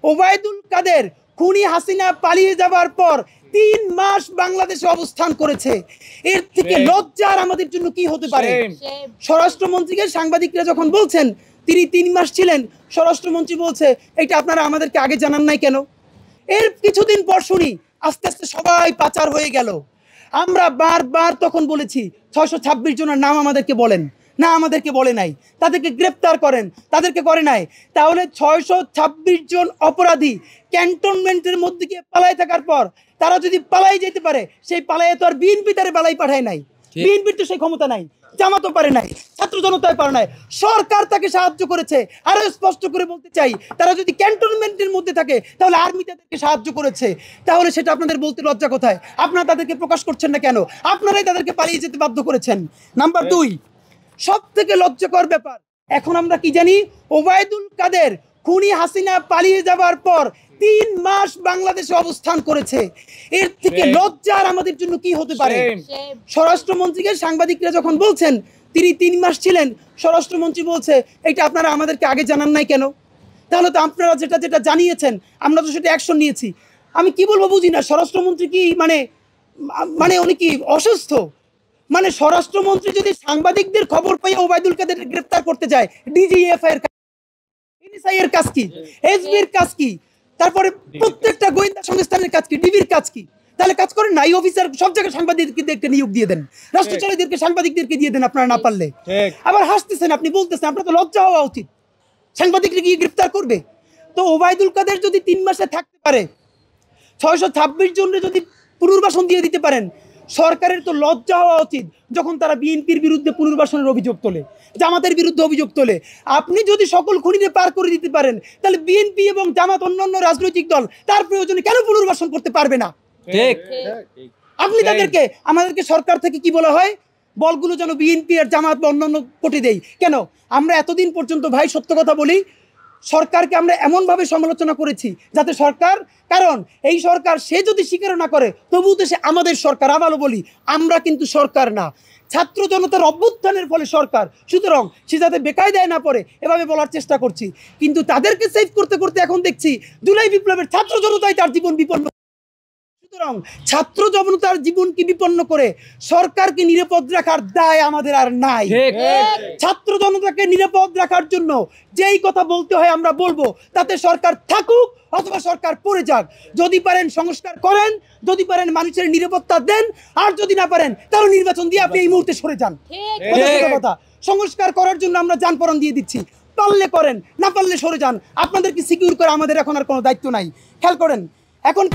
ওবায়দুল কাদের খুনি হাসিনা পালিয়ে যাবার পর 3 মাস বাংলাদেশে অবস্থান করেছে। এর থেকে লজ্জার আমাদের জন্য কি হতে পারে? স্বরাষ্ট্রমন্ত্রীকে সাংবাদিকরা যখন বলছেন তিনি 3 মাস ছিলেন, স্বরাষ্ট্রমন্ত্রী বলছে এটা আপনারা আমাদেরকে আগে জানান নাই কেন? এর কিছুদিন পর শুনি আস্তে আস্তে সবাই পাচার হয়ে গেল। আমরা বারবার তখন বলেছি 626 জনের নাম আমাদেরকে বলেন, না আমাদেরকে বলে নাই, তাদেরকে গ্রেপ্তার করেন, তাদেরকে করে নাই। তাহলে 626 জন অপরাধী ক্যান্টনমেন্টের মধ্যে গিয়ে পালায় থাকার পর তারা যদি পালাই যেতে পারে, সেই পালাইয়ে তো আর বিএনপি তারে পালাই পাঠায় নাই, বিএনপির তো সেই ক্ষমতা নাই, জামাতও পারে নাই, ছাত্র জনতায় পারে নাই, সরকার তাকে সাহায্য করেছে। আরো স্পষ্ট করে বলতে চাই, তারা যদি ক্যান্টনমেন্টের মধ্যে থাকে তাহলে আর্মি তাদেরকে সাহায্য করেছে। তাহলে সেটা আপনাদের বলতে লজ্জা কোথায়? আপনারা তাদেরকে প্রকাশ করছেন না কেন? আপনারাই তাদেরকে পালিয়ে যেতে বাধ্য করেছেন। নাম্বার 2, সব থেকে লজ্জাকর ব্যাপার, এখন আমরা কি জানি, ওবায়দুল কাদের খুনি হাসিনা পালিয়ে যাবার পর 3 মাস বাংলাদেশে অবস্থান করেছে। এর থেকে লজ্জার আমাদের জন্য কি হতে পারে? স্বরাষ্ট্রমন্ত্রীকে সাংবাদিকরা যখন বলছেন তিনি 3 মাস ছিলেন, স্বরাষ্ট্রমন্ত্রী বলছে এটা আপনারা আমাদেরকে আগে জানান নাই কেন? তাহলে তো আপনারা যেটা যেটা জানিয়েছেন আমরা তো সেটা অ্যাকশন নিয়েছি। আমি কি বলবো বুঝি না, স্বরাষ্ট্রমন্ত্রী কি মানে উনি কি অসুস্থ? মানে স্বরাষ্ট্রমন্ত্রী যদি সাংবাদিকদের খবর পাই ওবায়দুল কাদের গ্রেফতার করতে যায়, ডিজিএফআই এর এনএসআই এর কাজ কি, এসবির কাজ কি, তারপরে প্রত্যেকটা গোয়েন্দা সংস্থানের কাজ কি, ডিবির কাজ কি? তাহলে কাজ করেন না, এই অফিসার সব জায়গায় সাংবাদিকদেরকে নিয়োগ দিয়ে দেন, রাষ্ট্রচারীদেরকে সাংবাদিকদেরকে দিয়ে দেন আপনারা না পারলে। আবার হাসতেছেন, আপনি বলতেছেন আপনার তো লজ্জা হওয়া উচিত, সাংবাদিকরা গিয়ে গ্রেফতার করবে। তো ওবায়দুল কাদের যদি 3 মাসে থাকতে পারে, 626 জনের যদি পুনর্বাসন দিয়ে দিতে পারেন, সরকারের তো লজ্জা হওয়া উচিত যখন তারা বিএনপির বিরুদ্ধে পুনর্বাসনের অভিযোগ তোলে, জামাতের বিরুদ্ধে অভিযোগ তোলে। আপনি যদি সকল খুনিকে পার করে দিতে পারেন তাহলে বিএনপি এবং জামাত অন্যান্য রাজনৈতিক দল তার প্রয়োজনে কেন পুনর্বাসন করতে পারবে না? ঠিক। আপনি তাদেরকে, আমাদেরকে সরকার থেকে কি বলা হয়, বলগুলো যেন বিএনপি আর জামাত বা অন্যান্য কোটে দেই কেন? আমরা এতদিন পর্যন্ত ভাই সত্য কথা বলি, সরকারকে আমরা এমনভাবে সমালোচনা করেছি যাতে সরকার, কারণ এই সরকার সে যদি স্বীকার না করে তবুও তো সে আমাদের সরকার। আবারও বলি, আমরা কিন্তু সরকার না, ছাত্র জনতার অভ্যুত্থানের ফলে সরকার, সুতরাং সে যাতে বেকায়দায় না পড়ে এভাবে বলার চেষ্টা করছি। কিন্তু তাদেরকে সেভ করতে করতে এখন দেখছি জুলাই বিপ্লবের ছাত্র জনতাই তার জীবন বিপন্ন। সুতরাং ছাত্র জনতার জীবনকে বিপন্ন করে সরকারকে নিরাপদ রাখার দায় আমাদের আর নাই। ছাত্র জনতাকে নিরাপদ রাখার জন্য যেই কথা বলতে হয় আমরা বলবো, তাতে সরকার থাকুক অথবা সরকার পড়ে যাক। যদি পারেন সংস্কার করেন, যদি পারেন মানুষের নিরাপত্তা দেন, আর যদি না পারেন তাহলে নির্বাচন দিয়ে আপনি এই মুহূর্তে সরে যান। কথা, সংস্কার করার জন্য আমরা যানপরণ দিয়ে দিচ্ছি, পারলে করেন, না পারলে সরে যান। আপনাদেরকে সিকিউর করে আমাদের এখন আর কোনো দায়িত্ব নাই। খেয়াল করেন এখন